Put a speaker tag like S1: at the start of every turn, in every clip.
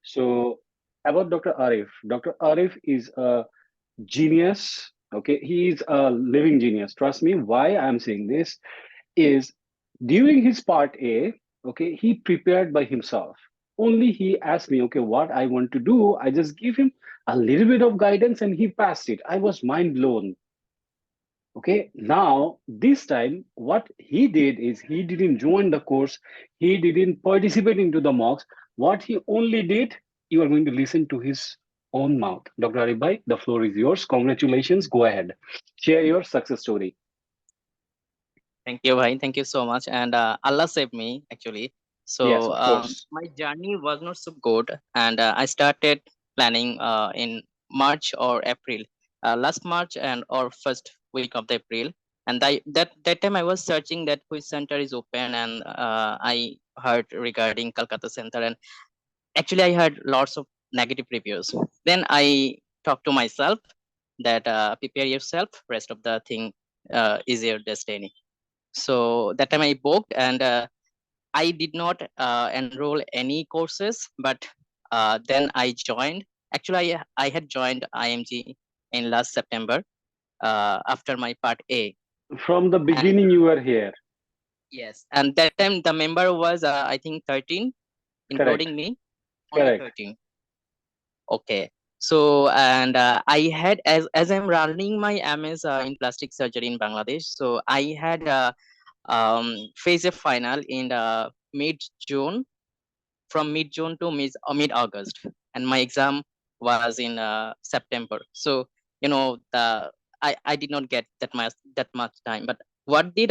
S1: So about Dr. Arif, Dr. Arif is a genius. Okay, he is a living genius. Trust me. Why I'm saying this is during his part A, okay, he prepared by himself. Only he asked me, okay, what I want to do. I just give him a little bit of guidance and he passed it. I was mind blown. Okay, now this time what he did is he didn't join the course, he didn't participate into the mocks. What he only did, you are going to listen to his own mouth. Dr. Arif, the floor is yours. Congratulations. Go ahead. Share your success story.
S2: Thank you, bhai. Thank you so much. And Allah saved me actually.
S1: Yes,
S2: So
S1: of course.
S2: my journey was not so good, and I started planning in March or April, last March and or first week of the April. And that time I was searching that which center is open, and I heard regarding Calcutta center, and actually I heard lots of negative reviews. Then I talked to myself that prepare yourself. Rest of the thing is your destiny. So that time I booked, and I did not enroll any courses, but then I joined. Actually, I had joined IMG in last September after my part A.
S1: From the
S2: And
S1: beginning, you were here.
S2: yes, and that time the member was I think 13,
S1: Correct.
S2: including me, only
S1: Correct.
S2: 13. Okay. So and I had as I'm running my MS in plastic surgery in Bangladesh. So I had phase a final in mid June, from mid June to mid August, and my exam was in September. So I did not get that much time. But what did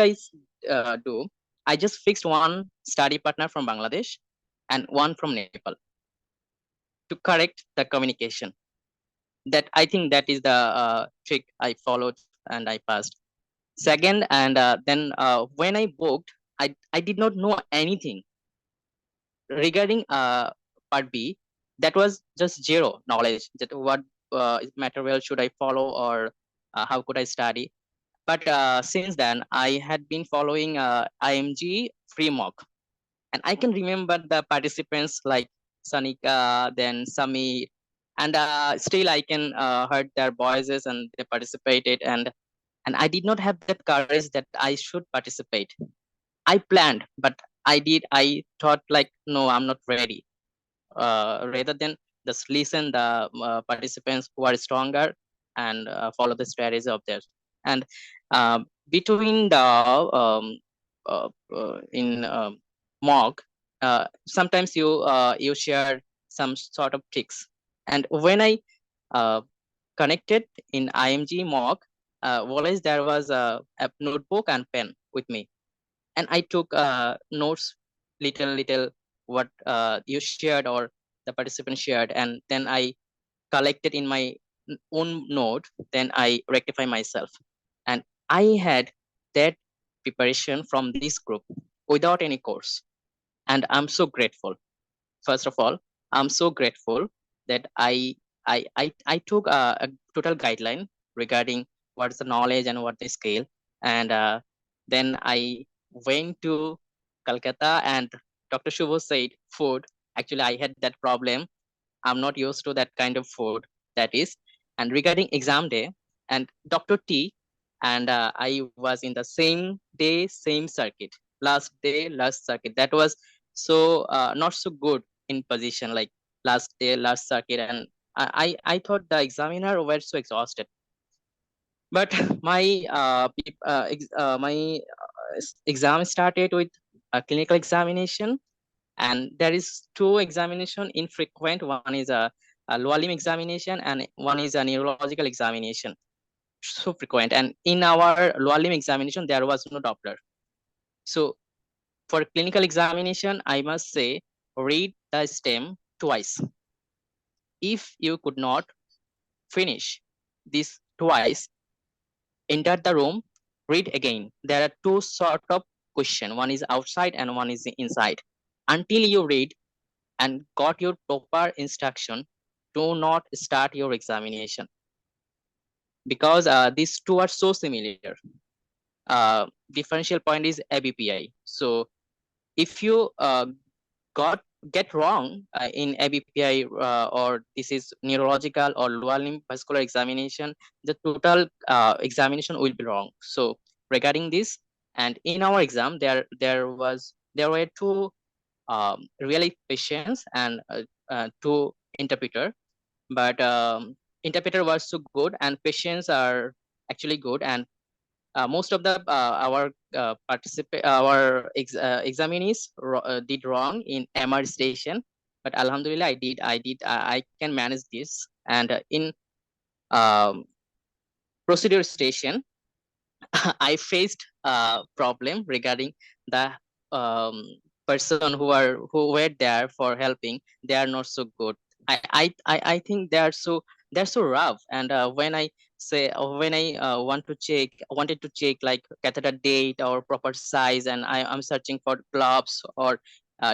S2: do? I just fixed one study partner from Bangladesh and one from Nepal to correct the communication. That I think that is the trick I followed and I passed. Second, and then when I booked, I did not know anything regarding part B. That was just zero knowledge that what material should I follow, or how could I study. But since then I had been following IMG free mock, and I can remember the participants like Sanika, then Sami, and still I can heard their voices and they participated, and I did not have that courage that I should participate. I planned, but I thought like, no, I'm not ready. Rather than just listen the participants who are stronger and follow the strategy of theirs. And between the in mock, sometimes you share some sort of tricks. And when I uh, connected in IMG mock, always there was a notebook and pen with me, and I took notes, little what you shared or the participant shared, and then I collected in my own note. Then I rectify myself, and I had that preparation from this group without any course, and I'm so grateful. First of all, I'm so grateful that I took a total guideline regarding what's the knowledge and what the scale, and then I went to Calcutta, and Dr. Shubho said food. Actually, I had that problem. I'm not used to that kind of food. That is, and regarding exam day, and Dr. T and I was in the same day, same circuit. Last day, last circuit. That was so not so good in position, like last day, last circuit, and I thought the examiner were so exhausted. But my exam started with a clinical examination, and there is two examination infrequent. One is a lower limb examination, and one is a neurological examination, so frequent. And in our lower limb examination there was no Doppler. So for clinical examination, I must say, read the stem twice. If you could not finish this twice, enter the room, read again. There are two sort of question, one is outside and one is inside. Until you read and got your proper instruction, do not start your examination, because these two are so similar. Differential point is ABPI. So if you got get wrong in ABPI or this is neurological or lower limb vascular examination, the total examination will be wrong. So regarding this, and in our exam, there were two really patients and two interpreter, but interpreter was so good and patients are actually good, and most of the examinees did wrong in MR station, but Alhamdulillah I can manage this. And in um, procedure station, I faced a problem regarding the um, person who were there for helping. They are not so good. I think they're so rough. And when I say when I wanted to check like catheter date or proper size, and I'm searching for gloves or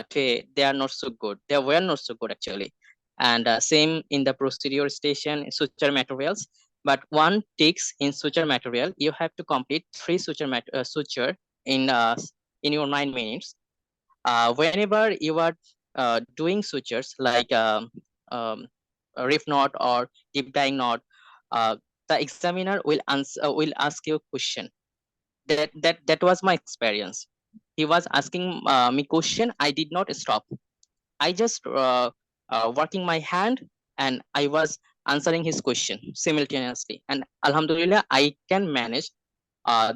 S2: tray, they are not so good. They were not so good actually. And same in the procedure station, suture materials. But one takes in suture material, you have to complete 3 suture in your 9 minutes. Whenever you are doing sutures like um, a riff knot or deep dying knot, uh, the examiner will ask you a question. That was my experience. He was asking me question. I did not stop. I just working my hand, and I was answering his question simultaneously. And Alhamdulillah, I can manage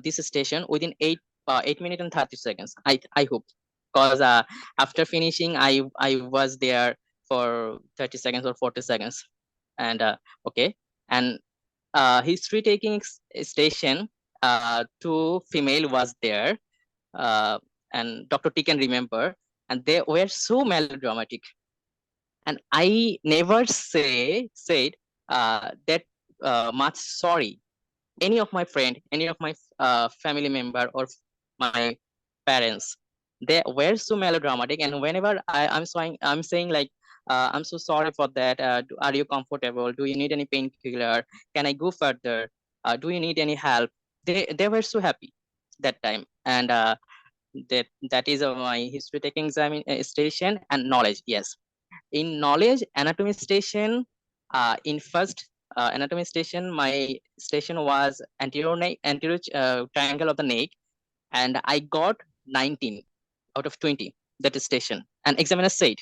S2: this station within 8 minutes and 30 seconds. I hope, because after finishing, I was there for 30 seconds or 40 seconds. And okay, and history taking station, two female was there, uh, and Dr. T can remember, and they were so melodramatic, and I never said that much sorry. Any of my friend, any of my family member or my parents, they were so melodramatic. And whenever I'm saying like, I'm so sorry for that. Are you comfortable? Do you need any painkiller? Can I go further? Do you need any help? They were so happy that time. And that is my history taking examination and knowledge. Yes, in knowledge anatomy station, in first anatomy station, my station was anterior triangle of the neck, and I got 19 out of 20 that station. And examiner said,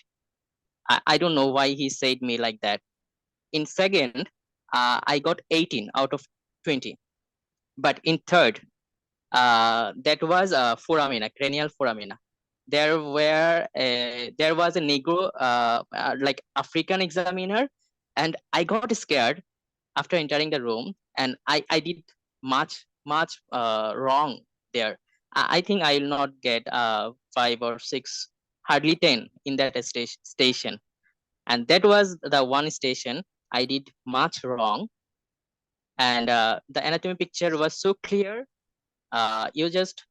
S2: I don't know why he said me like that. In second, I got 18 out of 20, but in third, that was foramina, cranial foramina. There was a Negro, like African examiner, and I got scared after entering the room, and I did much wrong there. I think I will not get 5 or 6, hardly 10 in that station, and that was the one station I did much wrong. And the anatomy picture was so clear. You just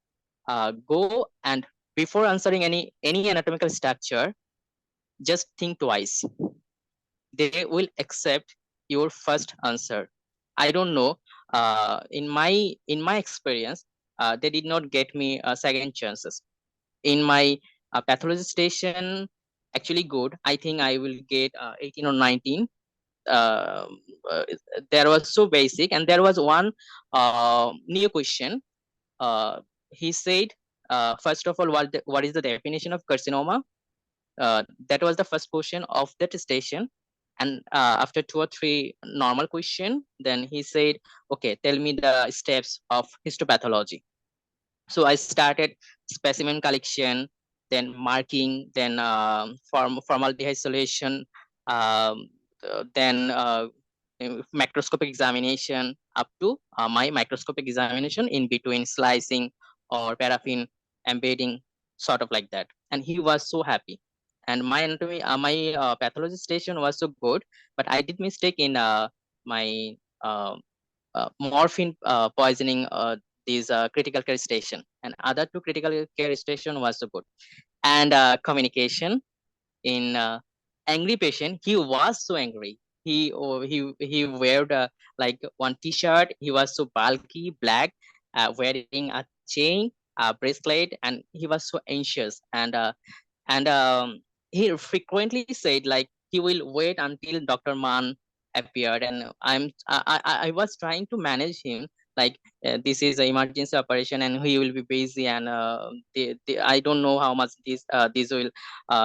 S2: go, and before answering any anatomical structure, just think twice. They will accept your first answer. I don't know. In my experience, they did not get me second chances. In my pathology station, actually good. I think I will get 18 or 19. Uh, uh, there was so basic, and there was one new question. Uh, he said, first of all, what is the definition of carcinoma? That was the first question of that station. And after 2 or 3 normal question, then he said, okay, tell me the steps of histopathology. So I started specimen collection, then marking, then formaldehyde isolation, um, then macroscopic examination, up to my microscopic examination in between slicing or paraffin embedding, sort of like that. And he was so happy. And my anatomy, my pathology station was so good, but I did mistake in my uh, morphine poisoning these critical care station, and other 2 critical care station was so good. And communication in angry patient, he was so angry. He weared like one t-shirt. He was so bulky black, wearing a chain, a bracelet, and he was so anxious. And he frequently said like he will wait until Dr. Man appeared, and I was trying to manage him like this is an emergency operation and he will be busy, and I don't know how much this will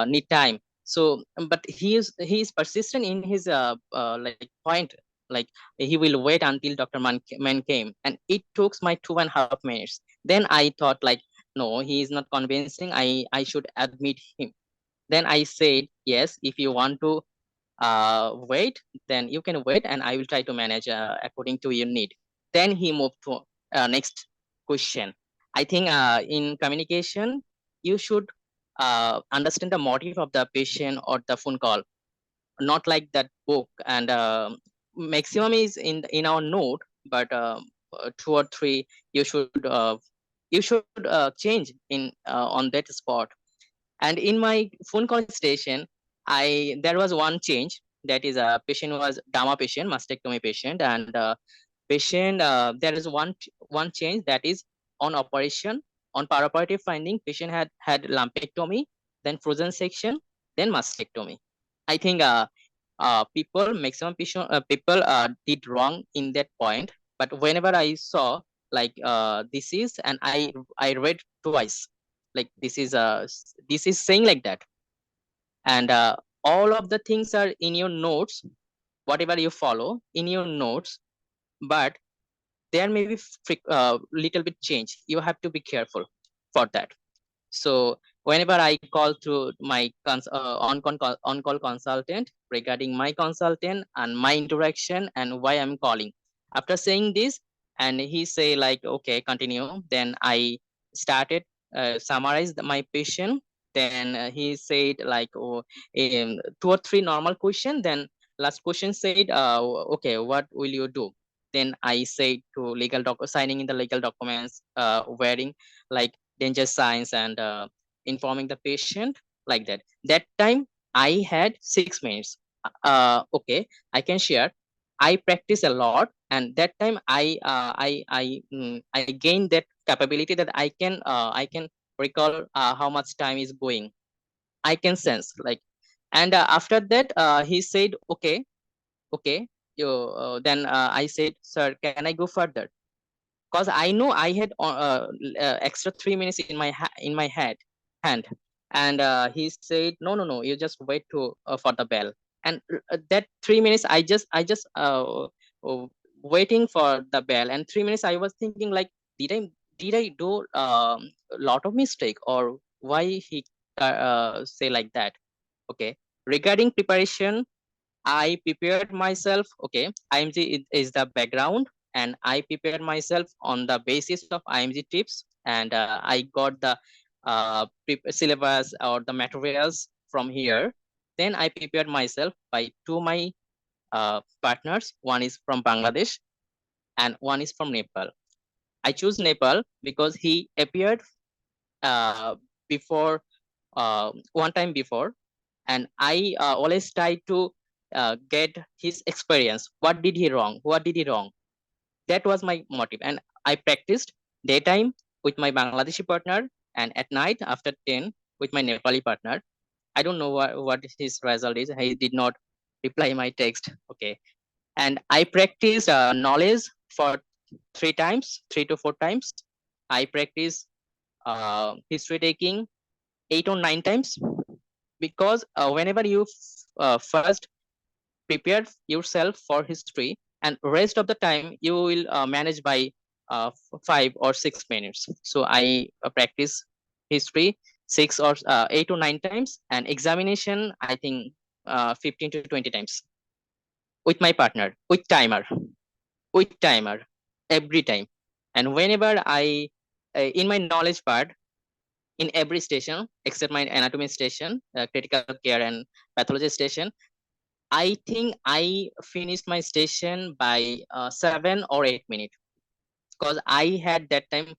S2: need time. So but he is persistent in his like point, like he will wait until Dr. Man came, and it took my 2.5 minutes. Then I thought like, no, he is not convincing, I should admit him. Then I said, yes, if you want to wait, then you can wait, and I will try to manage according to your need. Then he moved to next question. I think in communication, you should understand the motive of the patient or the phone call, not like that book. And maximum is in our note, but two or three you should change in on that spot. And in my phone call station, there was one change, that is a patient was DAMA patient, mastectomy patient, and patient there is one change, that is on operation, on perioperative finding, patient had lumpectomy, then frozen section, then mastectomy. I think people did wrong in that point. But whenever I saw like this is, and I read twice, like this is saying like that. And all of the things are in your notes, whatever you follow in your notes, but there may be little bit change. You have to be careful for that. So whenever I call to my on-call consultant regarding my consultant and my interaction and why I'm calling, after saying this, and he say like, okay, continue. Then I started summarize my patient. Then he said like, oh, two or three normal question. Then last question said, okay, what will you do? Then I said to signing in the legal documents, wearing like danger signs, and informing the patient like that. That time I had 6 minutes. Okay, I can share. I practice a lot, and that time I gained that capability that I can recall how much time is going. I can sense like. And after that he said, okay, okay, you then I said, sir, can I go further? Because I know I had extra 3 minutes in my hand. And he said, no, no, no, you just wait to for the bell. And that 3 minutes, I just waiting for the bell, and 3 minutes I was thinking like, did I did I do a lot of mistake, or why he say like that? Okay, regarding preparation, I prepared myself. Okay, IMG is the background, and I prepared myself on the basis of IMG tips, and I got the syllabus or the materials from here. Then I prepared myself by two my partners. One is from Bangladesh and one is from Nepal. I choose Nepal because he appeared uh, before one time before, and I always try to get his experience. What did he wrong? What did he wrong? That was my motive, and I practiced daytime with my Bangladeshi partner, and at night after 10 with my Nepali partner. I don't know what his result is. He did not reply my text. Okay, and I practiced knowledge for 3 times, 3 to 4 times. I practice history taking 8 or 9 times, because whenever you first prepare yourself for history, and rest of the time you will manage by 5 or 6 minutes. So I practice history 8 or 9 times, and examination I think 15 to 20 times with my partner, with timer every time. And whenever I in my knowledge part, in every station except my anatomy station, critical care and pathology station, I think I finished my station by 7 or 8 minutes, because I had that time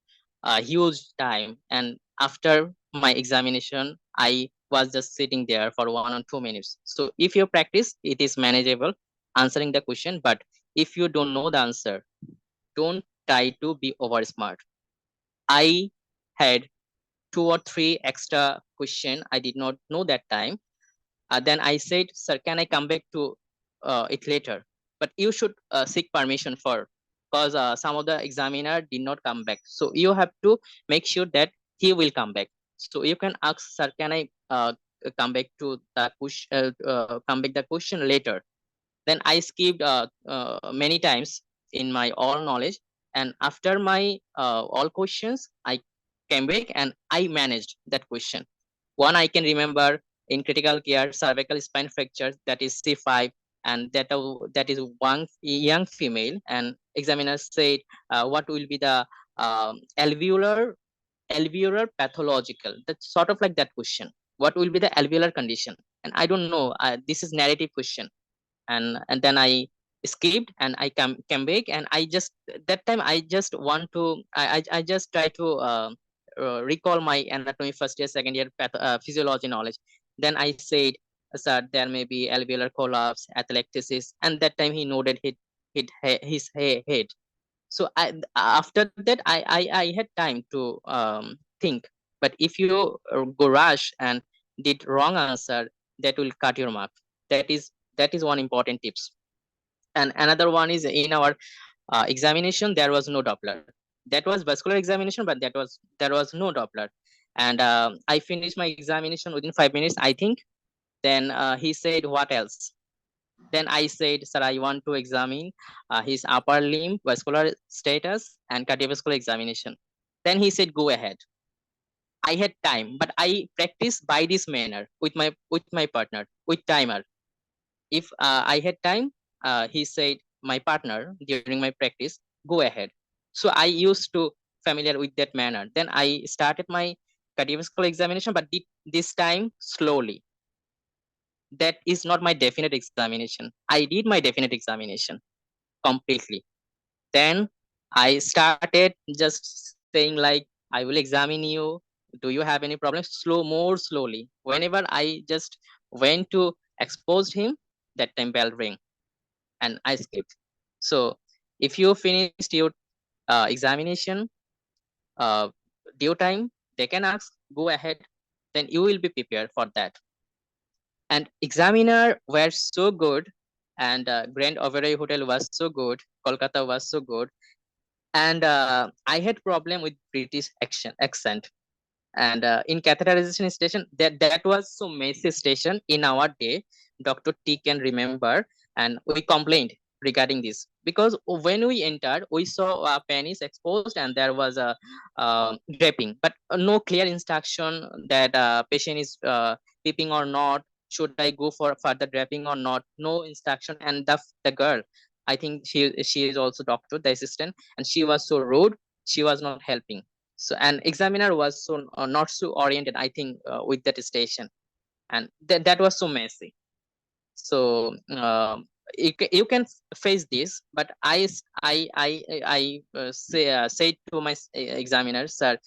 S2: huge time. And after my examination, I was just sitting there for 1 or 2 minutes. So if you practice, it is manageable answering the question. But if you don't know the answer, don't try to be over smart. I had 2 or 3 extra question I did not know that time. Then I said, sir, can I come back to it later? But you should seek permission for, because some of the examiner did not come back. So you have to make sure that he will come back. So you can ask, sir, can I come back to the question, come back the question later? Then I skipped many times in my all knowledge, and after my all questions, I came back and I managed that question. One I can remember in critical care, cervical spine fracture, that is C5, and that is one young female. And examiner said, what will be the alveolar pathological? That's sort of like that question. What will be the alveolar condition? And I don't know. This is narrative question, and then I escaped and I came back, and I just that time I just want to I just try to recall my anatomy first year second year physiology knowledge. Then I said, sir, there may be alveolar collapse, atelectasis, and that time he nodded his head. So after that I had time to think. But if you go rush and did wrong answer, that will cut your mark. That is one important tips. And another one is, in our examination there was no Doppler. That was vascular examination, but there was no Doppler. And I finished my examination within 5 minutes, I think. Then he said, what else? Then I said, sir, I want to examine his upper limb vascular status and cardiovascular examination. Then he said, go ahead. I had time, but I practiced by this manner with my partner, with timer. If I had time, he said, my partner, during my practice, go ahead. So I used to familiar with that manner. Then I started my cardiovascular examination, but this time slowly. That is not my definite examination. I did my definite examination completely. Then I started just saying like, I will examine you. Do you have any problems? More slowly. Whenever I just went to expose him, that time bell ring and I skipped. So if you finished your examination uh, due time, they can ask, go ahead. Then you will be prepared for that. And examiner were so good, and Grand Overay Hotel was so good, Kolkata was so good, and I had problem with British accent. And in catheterization station, that was so messy station in our day. Dr. T can remember, and we complained regarding this, because when we entered we saw penis exposed and there was a draping, but no clear instruction that patient is peeping or not, should I go for further draping or not, no instruction. And the girl, I think she is also doctor, the assistant, and she was so rude, she was not helping. So an examiner was so not so oriented, I think, with that station, and that was so messy. So you can face this, but I say to my examiner, sir,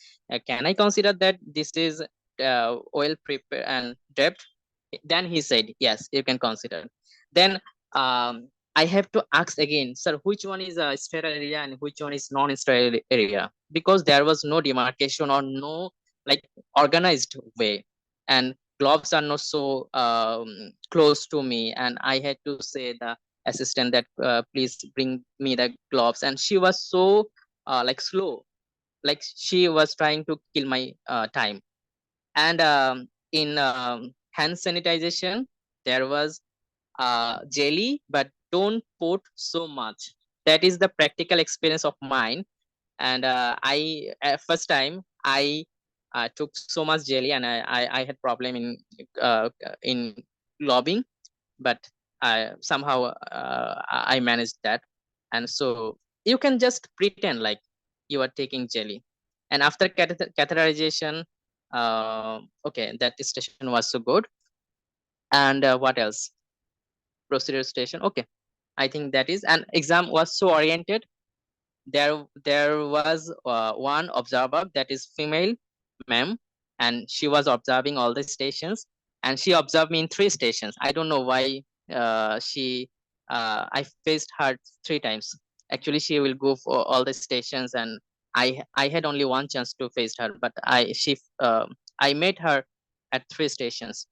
S2: can I consider that this is well prepared and draped? Then he said, yes, you can consider. Then I have to ask again, sir, which one is a sterile area and which one is non-sterile area? Because there was no demarcation or no like organized way, and gloves are not so close to me, and I had to say the assistant that please bring me the gloves, and she was so like slow, like she was trying to kill my time. And in hand sanitization there was jelly, but don't put so much. That is the practical experience of mine. And I first time I took so much jelly, and I had problem in lobbying, but somehow I managed that. And so you can just pretend like you are taking jelly. And after catheterization, okay, that station was so good. And what else? Procedure station. Okay, I think that is. And exam was so oriented. There was one observer, that is female ma'am, and she was observing all the stations, and she observed me in 3 stations. I don't know why she I faced her 3 times. Actually she will go for all the stations, and I had only one chance to face her, but I met her at 3 stations.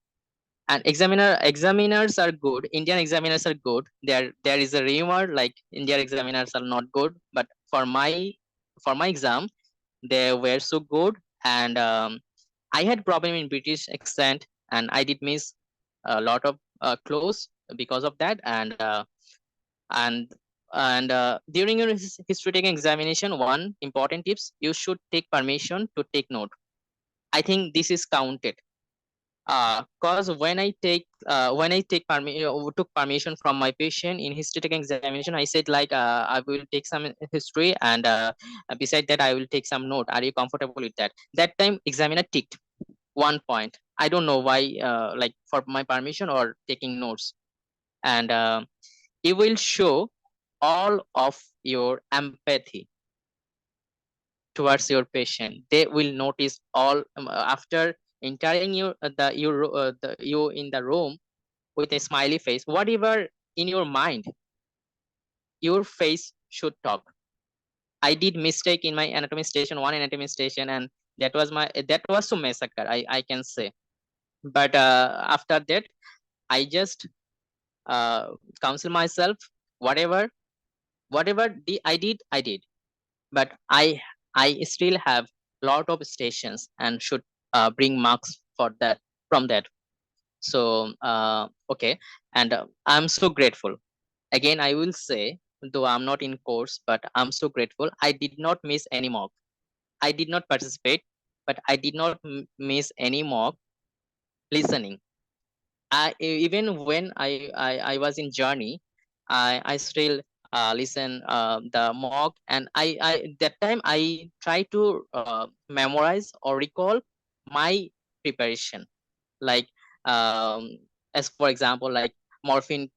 S2: And examiners are good. Indian examiners are good. There is a rumor like Indian examiners are not good, but for my exam they were so good. And I had problem in British accent, and I did miss a lot of close because of that. And during your history taking examination, one important tips: you should take permission to take note. I think this is counted. Cause when I took permission from my patient in history taking examination, I said like I will take some history, and beside that I will take some note. Are you comfortable with that? That time examiner ticked 1 point. I don't know why, like for my permission or taking notes. And it will show all of your empathy towards your patient. They will notice all, after entering you in the room with a smiley face, whatever in your mind, your face should talk. I did mistake in my anatomy station, one anatomy station, and that was so massacre, I can say. But after that, I just uh, counsel myself, whatever I did. But I still have lot of stations and should bring marks for that, from that. So okay. And I'm so grateful. Again, I will say, though I'm not in course, but I'm so grateful. I did not miss any mock. I did not participate, but I did not miss any mock listening. Even when I was in journey, I still listen the mock. And I that time I try to memorize or recall my preparation. Like as for example, like morphine,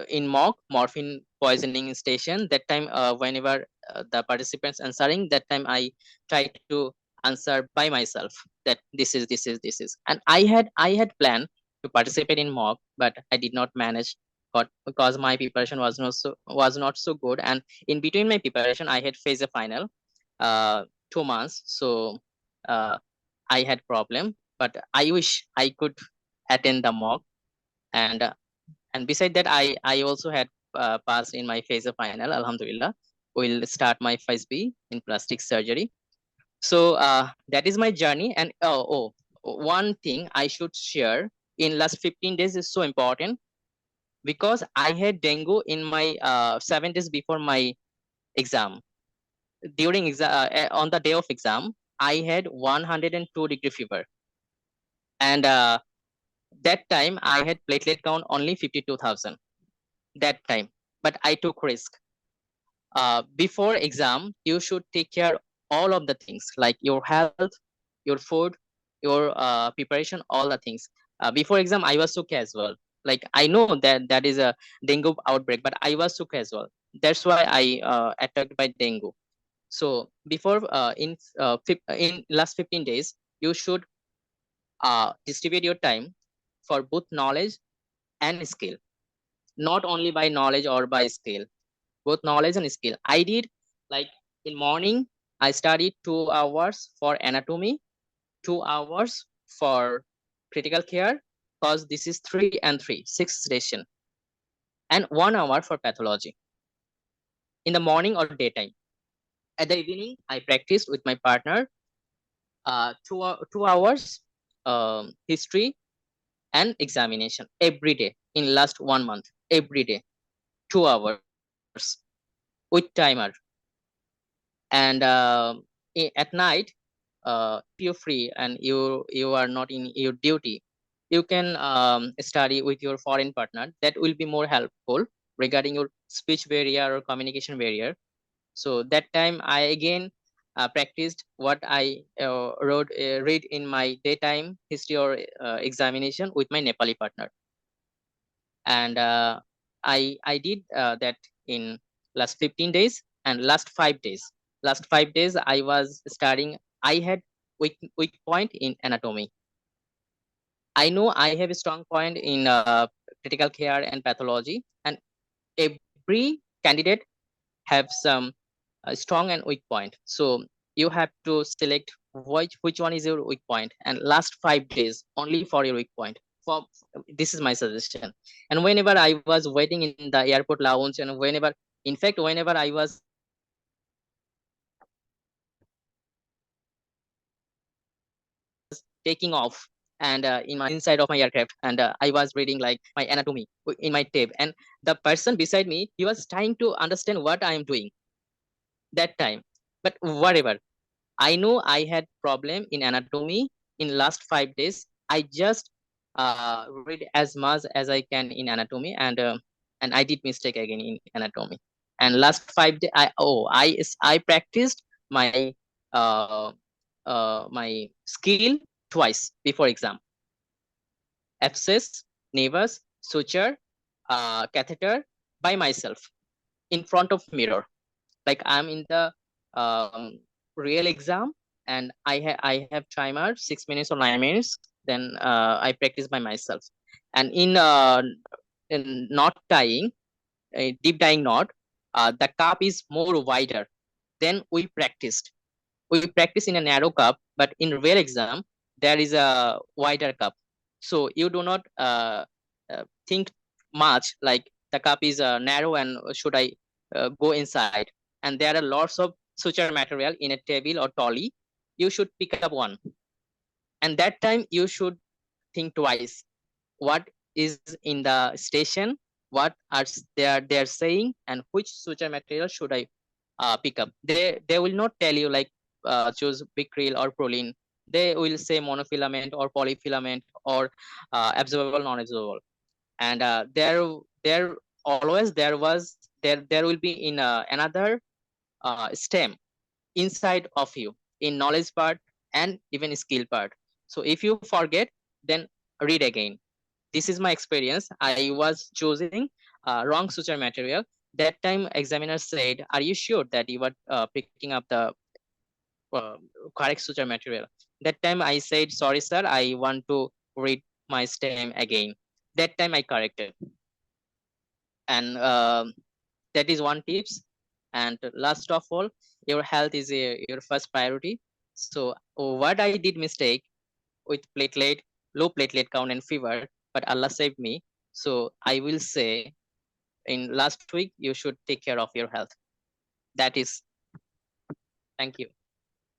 S2: in mock morphine poisoning station, that time whenever the participants answering, that time I try to answer by myself that this is. And I had planned to participate in mock, but I did not manage, but because my preparation was not so good. And in between my preparation I had faced a final 2 months. So uh, I had problem, but I wish I could attend the mock. And beside that, I also had passed in my phase of final. Alhamdulillah, will start my phase B in plastic surgery. So that is my journey. And one thing I should share in last 15 days is so important, because I had dengue in my 7 days before my exam. During exam, on the day of exam, I had 102-degree fever. And that time I had platelet count only 52,000 that time. But I took risk. Before exam, you should take care all of the things like your health, your food, your preparation, all the things. Before exam, I was so casual. Like I know that that is a dengue outbreak, but I was so casual. That's why I attacked by dengue. So before in last 15 days, you should distribute your time for both knowledge and skill, not only by knowledge or by skill, both knowledge and skill. I did like in morning, I studied 2 hours for anatomy, 2 hours for critical care, because this is 3 and 3, 6 session, and 1 hour for pathology in the morning or daytime. At the evening, I practiced with my partner 2 hours history and examination every day in last 1 month, every day, 2 hours with timer. And at night, if you're free and you are not in your duty, you can study with your foreign partner. That will be more helpful regarding your speech barrier or communication barrier. So that time I again practiced what I read in my daytime history or examination with my Nepali partner. And I did that in last 15 days. And last 5 days I was studying. I had weak point in anatomy. I know I have a strong point in critical care and pathology, and every candidate have some strong and weak point. So you have to select which one is your weak point, and last 5 days only for your weak point. this is my suggestion. And whenever I was waiting in the airport lounge, and whenever, in fact, whenever I was taking off and in my inside of my aircraft, and I was reading like my anatomy in my tape, and the person beside me, he was trying to understand what I am doing that time. But whatever, I know I had problem in anatomy in last 5 days. I just read as much as I can in anatomy, and I did mistake again in anatomy. And last 5 days, I practiced my my skill twice before exam. Abscess, nevus, suture, catheter by myself in front of mirror. Like I'm in the real exam, and I have timer 6 minutes or 9 minutes. Then I practice by myself. And in knot tying, deep tying knot, the cup is more wider. Then we practiced. We practice in a narrow cup, but in real exam there is a wider cup. So you do not think much like the cup is narrow and should I go inside. And there are lots of suture material in a table or trolley. You should pick up one, and that time you should think twice what is in the station, what are they're saying, and which suture material should I pick up. They will not tell you like choose Bicryl or Proline. They will say monofilament or polyfilament or absorbable, non-absorbable. And there always there will be in another stem inside of you in knowledge part and even skill part. So if you forget, then read again. This is my experience. I was choosing wrong suture material. That time examiner said, are you sure that you are picking up the uh, correct suture material? That time I said, sorry sir, I want to read my stem again. That time I corrected. And that is one tips. And last of all, your health is your first priority. So what I did mistake with platelet, low platelet count and fever, but Allah saved me. So I will say in last week, you should take care of your health. That is, thank you.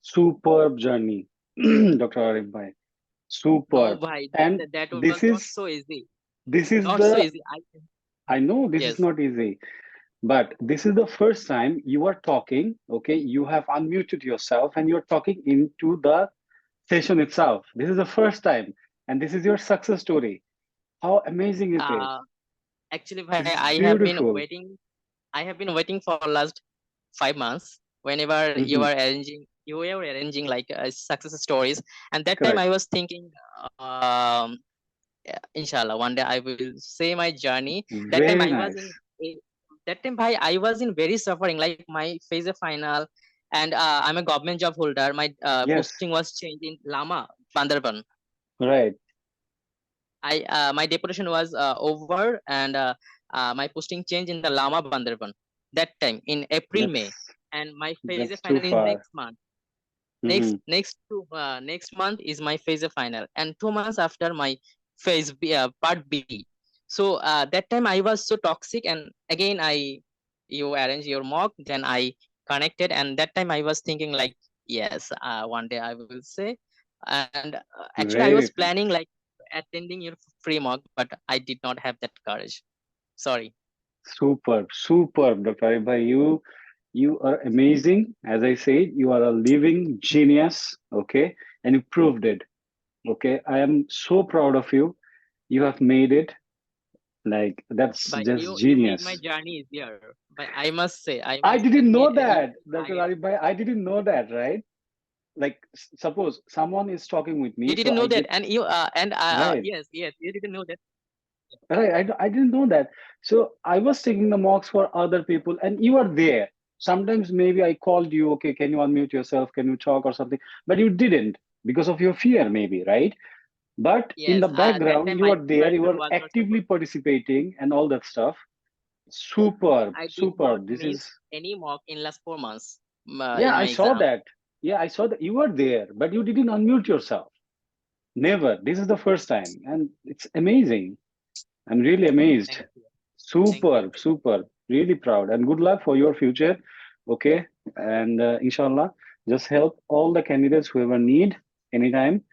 S1: Superb journey, Dr. Arif bhai.
S2: No,
S1: Superb.
S2: bhai,
S1: And
S2: that was
S1: this
S2: not
S1: is
S2: so easy.
S1: this is
S2: Not so
S1: the
S2: easy.
S1: I know this is
S2: Yes.
S1: not easy, but this is the first time you are talking. Okay, you have unmuted yourself and you're talking into the session itself. This is the first time, and this is your success story. How amazing it is!
S2: Uh, Actually,
S1: This
S2: bhai,
S1: is beautiful.
S2: I have been waiting for last 5 months. Whenever
S1: Hmm.
S2: you were arranging like success stories, and that time I
S1: Correct.
S2: was thinking, inshallah, one day I will say my journey. That time
S1: Very
S2: I was
S1: nice.
S2: in, that time bhai, I was in very suffering. Like my phase of final, and I'm a government job holder. My
S1: Yes.
S2: posting was changed in Lama, Bandarban.
S1: Right.
S2: My deputation was over, and my posting changed in the Lama Bandarban that time in April
S1: That's
S2: May, and my phase
S1: that's too
S2: final is
S1: far.
S2: next month.
S1: Hmm.
S2: Next month is my phase final, and 2 months after my phase B, part B. So that time I was so toxic, and again you arrange your mock, then I connected, and that time I was thinking like, yes, one day I will say. And actually I
S1: Very
S2: was
S1: nice.
S2: planning like attending your free mock, but I did not have that courage. Sorry.
S1: Superb. Superb, Dr. Arif bhai. You are amazing. As I said, you are a living genius. Okay, and you proved it. Okay, I am so proud of you. You have made it. Like that's
S2: But
S1: just
S2: you made my
S1: genius.
S2: journey easier. But I must say,
S1: I didn't know
S2: you
S1: that,
S2: made
S1: Dr.
S2: my,
S1: Arif bhai. I didn't know that, right? Like, suppose someone is talking with
S2: you
S1: me, so
S2: didn't
S1: I
S2: know that,
S1: get
S2: and you
S1: right,
S2: yes, you didn't know that.
S1: right. I didn't know that. So I was taking the mocks for other people, and you are there. Sometimes maybe I called you, okay, can you unmute yourself? Can you talk or something? But you didn't because of your fear, maybe, right? But in the
S2: Yes, that
S1: background,
S2: time
S1: you
S2: my
S1: are there, you
S2: preparation
S1: are
S2: was not so
S1: actively
S2: good.
S1: participating and all that stuff. Superb,
S2: I did not
S1: superb. This is,
S2: miss any mock in last 4 months
S1: yeah,
S2: in
S1: I
S2: my
S1: saw
S2: exam.
S1: that. Yeah, I saw that you were there, but you didn't unmute yourself. Never. This is the first time, and it's amazing. I'm really amazed.
S2: Thank you. Thank you.
S1: Super, super. Really proud, and good luck for your future. Okay, and inshallah, just help all the candidates whoever need anytime.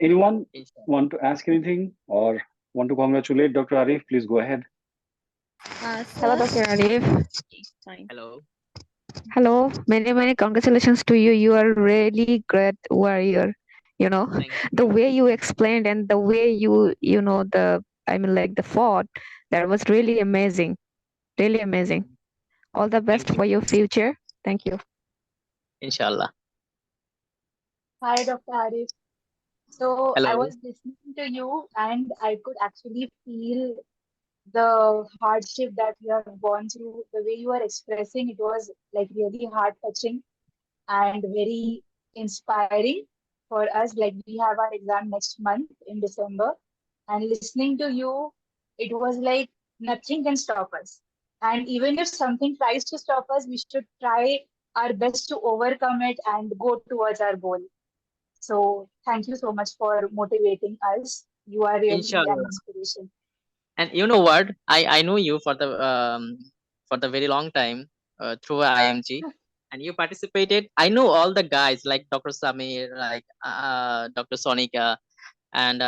S1: Anyone
S2: Inshallah.
S1: want to ask anything or want to congratulate Dr. Arif? Please go ahead.
S3: Hello, Dr. Arif.
S4: Fine.
S2: Hello.
S3: Hello. Many congratulations to you. You are really great warrior. You know,
S2: Thank
S3: the
S2: you.
S3: way you explained and the way you know, like the fought, that was really amazing. Really amazing. All the best
S2: Thank you.
S3: for your future. Thank you.
S2: Inshallah.
S4: Hi, Dr. Arif. So I
S2: Hello.
S4: was listening to you and I could actually feel the hardship that you have gone through. The way you are expressing it was like really heart touching and very inspiring for us. Like we have our exam next month in December, and listening to you, it was like nothing can stop us. And even if something tries to stop us, we should try our best to overcome it and go towards our goal. So thank you so much for motivating us. You are really an
S2: Inshallah.
S4: inspiration.
S2: And you know what? I know you for the very long time through IMG, and you participated. I know all the guys like Dr. Samir, like Dr. Sonika, and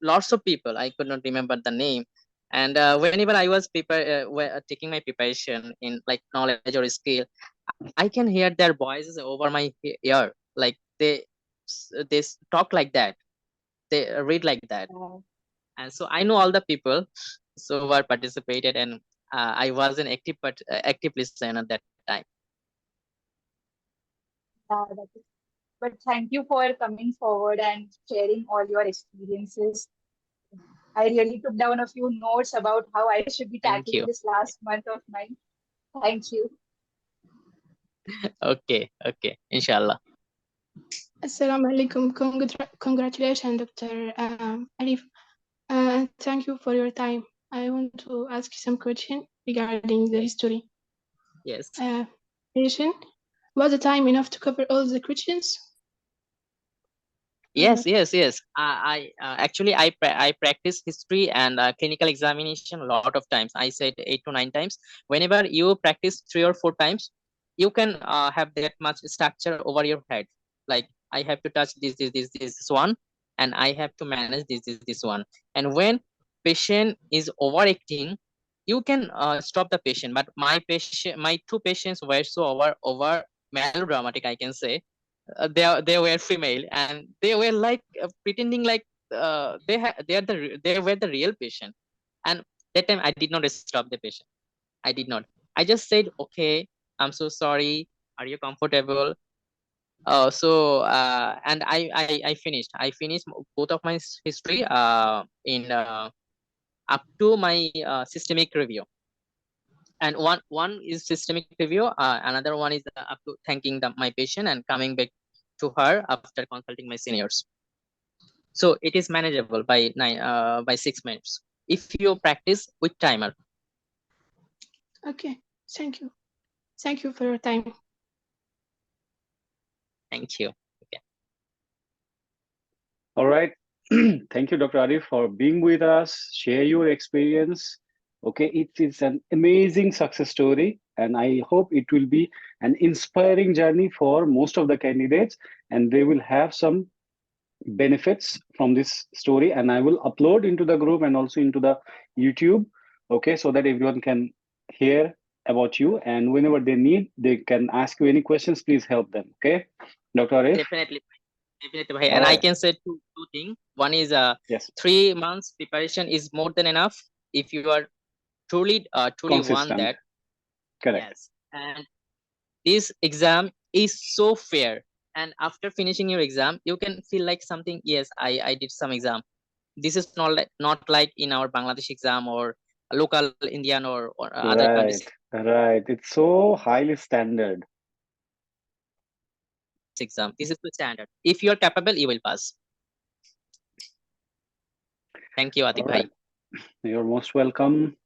S2: lots of people. I could not remember the name. And whenever I was taking my preparation in like knowledge or skill, I can hear their voices over my ear. Like talk like that. They read like that, and so I know all the people so who are participated, and I was an active active listener at that time.
S4: That is, but thank you for coming forward and sharing all your experiences. I really took down a few notes about how I should be
S2: Thank
S4: tackling
S2: you.
S4: this last month of mine. Thank you.
S2: Okay, inshallah.
S5: Assalamu alaikum. Congratulations, Dr. Arif. Thank you for your time. I want to ask you some question regarding the history.
S2: Yes.
S5: Preparation. Was the time enough to cover all the questions?
S2: Yes. I actually I practice history and clinical examination a lot of times. I said 8 to 9 times. Whenever you practice 3 or 4 times, you can have that much structure over your head. Like I have to touch this one, and I have to manage this one. And when patient is overacting, you can stop the patient. But my 2 patients were so over melodramatic, I can say. They were female, and they were like pretending like they were the real patient. And that time I did not stop the patient. I did not. I just said, okay, I'm so sorry, are you comfortable? And I finished both of my history in up to my systemic review. And one is systemic review, another one is up to thanking my patient and coming back to her after consulting my seniors. So it is manageable by 6 minutes if you practice with timer.
S5: Okay, thank you. Thank you for your time.
S2: Thank you. Okay.
S1: All right. Thank you, Dr. Arif, for being with us, share your experience. Okay, it is an amazing success story, and I hope it will be an inspiring journey for most of the candidates, and they will have some benefits from this story. And I will upload into the group and also into the YouTube, okay, so that everyone can hear about you. And whenever they need, they can ask you any questions. Please help them. Okay, Dr. Arif.
S2: Definitely. And I can say two things. One is
S1: Yes,
S2: 3 months preparation is more than enough if you are truly want
S1: consistent.
S2: that.
S1: Correct.
S2: Yes. And this exam is so fair, and after finishing your exam you can feel like something. Yes, I did some exam. This is not like in our Bangladesh exam or local Indian or other countries
S1: Right. It's so highly standard.
S2: exam. This is the standard. If you are capable, you will pass. Thank you, Atik
S1: All
S2: bhai.
S1: right. You're most welcome.